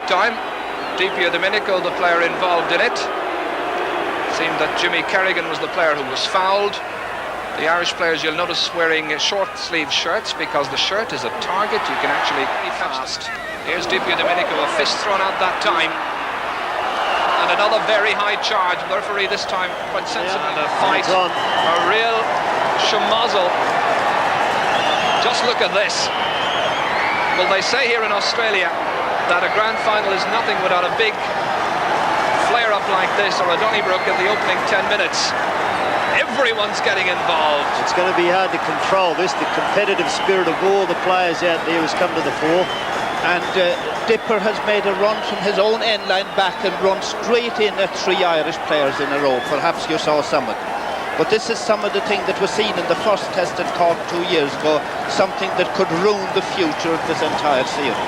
time. Di Domenico, the player involved in it. It seemed that Jimmy Kerrigan was the player who was fouled. The Irish players, you'll notice, wearing short sleeve shirts because the shirt is a target. You can actually be fast. Here's Di Domenico, a fist thrown out that time. And another very high charge. The referee this time quite sensible. And a fight, a real schmozzle. Just look at this. Well, they say here in Australia that a grand final is nothing without a big flare-up like this, or a Donnybrook in the opening 10 minutes. Everyone's getting involved. It's going to be hard to control this. The competitive spirit of all the players out there has come to the fore. And Dipper has made a run from his own end line back and run straight in at 3 Irish players in a row. Perhaps you saw some of it. But this is some of the thing that was seen in the first test at Cork 2 years ago, something that could ruin the future of this entire series.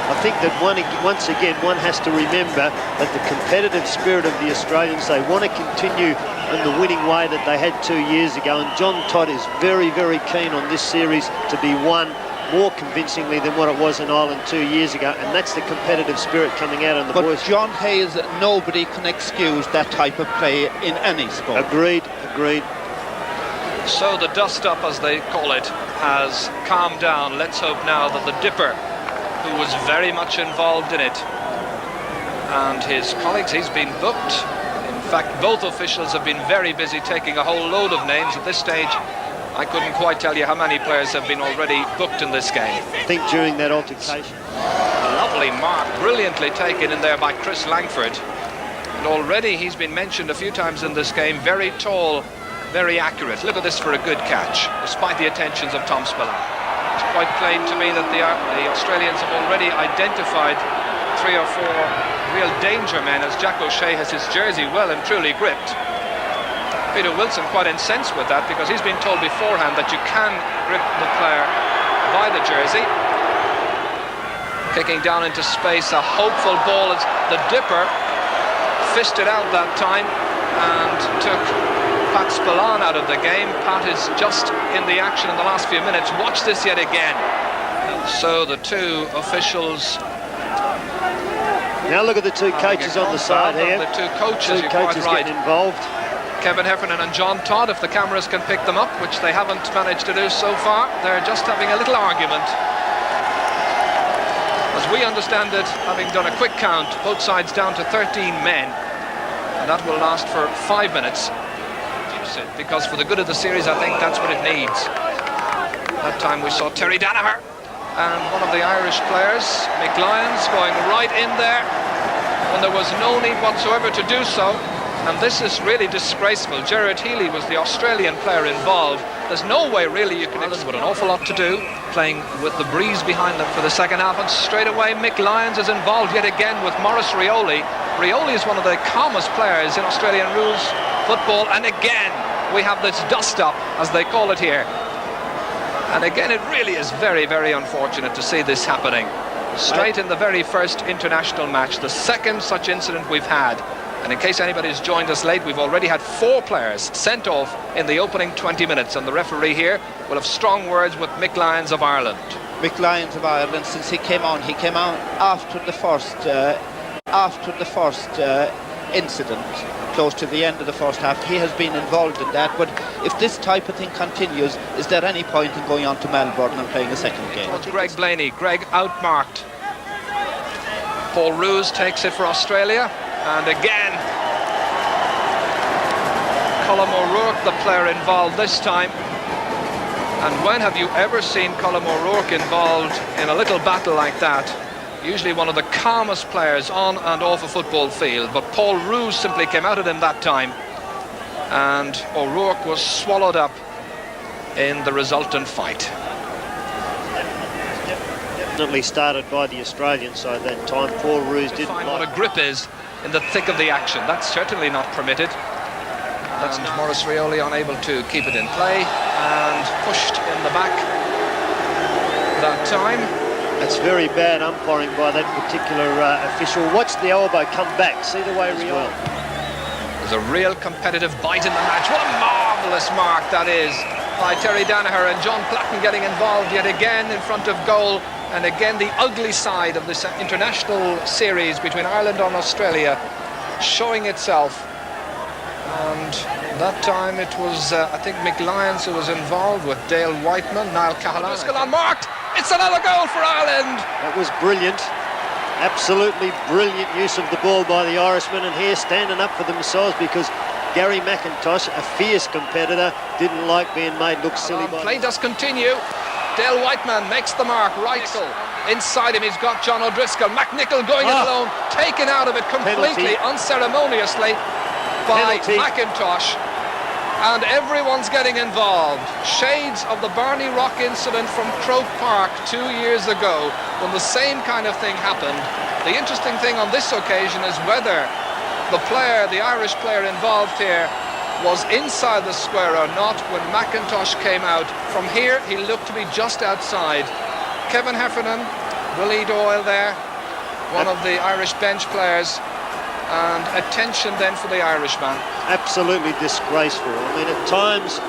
I think that once again, one has to remember that the competitive spirit of the Australians, they want to continue in the winning way that they had 2 years ago. And John Todd is very, very keen on this series to be won more convincingly than what it was in Ireland 2 years ago, and that's the competitive spirit coming out on the boys. But John Hayes, nobody can excuse that type of play in any sport. Agreed. So the dust-up, as they call it, has calmed down. Let's hope now that the Dipper, who was very much involved in it, and his colleagues, he's been booked. In fact, both officials have been very busy taking a whole load of names at this stage. I couldn't quite tell you how many players have been already booked in this game. I think during that altercation. Lovely mark, brilliantly taken in there by Chris Langford. And already he's been mentioned a few times in this game. Very tall, very accurate. Look at this for a good catch, despite the attentions of Tom Spillane. It's quite plain to me that the Australians have already identified 3 or 4 real danger men, as Jack O'Shea has his jersey well and truly gripped. Peter Wilson quite incensed with that, because he's been told beforehand that you can grip the player by the jersey. Kicking down into space, a hopeful ball as the Dipper fisted out that time and took Pat Spillane out of the game. Pat is just in the action in the last few minutes. Watch this yet again. So the 2 officials. Now look at the 2 coaches on the side here. The 2 coaches, you're quite right, getting involved. Kevin Heffernan and John Todd, if the cameras can pick them up, which they haven't managed to do so far. They're just having a little argument. As we understand it, having done a quick count, both sides down to 13 men. And that will last for 5 minutes. Because for the good of the series, I think that's what it needs. That time we saw Terry Danaher and one of the Irish players, Mick Lyons, going right in there when there was no need whatsoever to do so. And this is really disgraceful. Gerard Healy was the Australian player involved. There's no way really you can... Ireland with an awful lot to do, playing with the breeze behind them for the second half, and straight away Mick Lyons is involved yet again with Maurice Rioli. Rioli is one of the calmest players in Australian rules football, and again we have this dust-up, as they call it here. And again, it really is very, very unfortunate to see this happening. Straight in the very first international match, the second such incident we've had. And in case anybody's joined us late, we've already had 4 players sent off in the opening 20 minutes. And the referee here will have strong words with Mick Lyons of Ireland. Mick Lyons of Ireland, since he came on after the first incident, close to the end of the first half. He has been involved in that. But if this type of thing continues, is there any point in going on to Melbourne and playing a second game? It's Greg Blaney. Greg outmarked. Paul Roos takes it for Australia. And again, Colm O'Rourke, the player involved this time. And when have you ever seen Colm O'Rourke involved in a little battle like that? Usually one of the calmest players on and off a football field. But Paul Roos simply came out at him that time. And O'Rourke was swallowed up in the resultant fight. Definitely started by the Australian side that time. Paul Roos didn't find what a grip is in the thick of the action. That's certainly not permitted. That's Maurice Rioli unable to keep it in play and pushed in the back that time. That's very bad umpiring by that particular official. Watch the elbow come back. See the way Rioli. There's a real competitive bite in the match. What a marvellous mark that is by Terry Danaher, and John Platten getting involved yet again in front of goal. And again, the ugly side of this international series between Ireland and Australia showing itself. And that time it was, I think, Mick Lyons who was involved with Dale Whiteman, Niall Cahalane. Driscoll unmarked. It's another goal for Ireland. That was brilliant. Absolutely brilliant use of the ball by the Irishmen, and here standing up for themselves because Gary McIntosh, a fierce competitor, didn't like being made look silly. Play does continue. Dale Whiteman makes the mark. Right inside him, he's got John O'Driscoll. McNichol going it alone, taken out of it completely, unceremoniously by McIntosh. And everyone's getting involved. Shades of the Barney Rock incident from Croke Park 2 years ago when the same kind of thing happened. The interesting thing on this occasion is whether the Irish player involved here was inside the square or not when McIntosh came out. From here, he looked to be just outside. Kevin Heffernan, Willie Doyle there, one of the Irish bench players. And attention then for the Irishman. Absolutely disgraceful. I mean, at times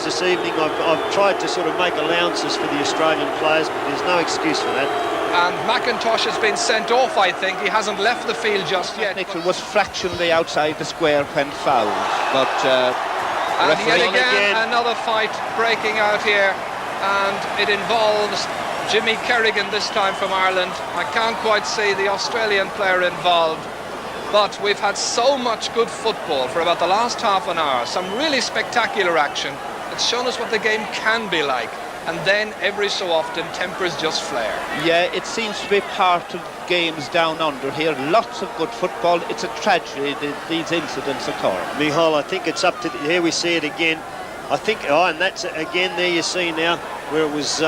this evening, I've tried to sort of make allowances for the Australian players, but there's no excuse for that. And McIntosh has been sent off, I think. He hasn't left the field just yet. McNichol was fractionally outside the square when fouled, but and yet again another fight breaking out here, and it involves Jimmy Kerrigan this time from Ireland. I can't quite see the Australian player involved. But we've had so much good football for about the last half an hour, some really spectacular action. It's shown us what the game can be like. And then, every so often, tempers just flare. Yeah, it seems to be part of games down under here. Lots of good football. It's a tragedy that these incidents occur. Michal, I think it's up to... Here we see it again. I think... Oh, and that's again there you see now where it was...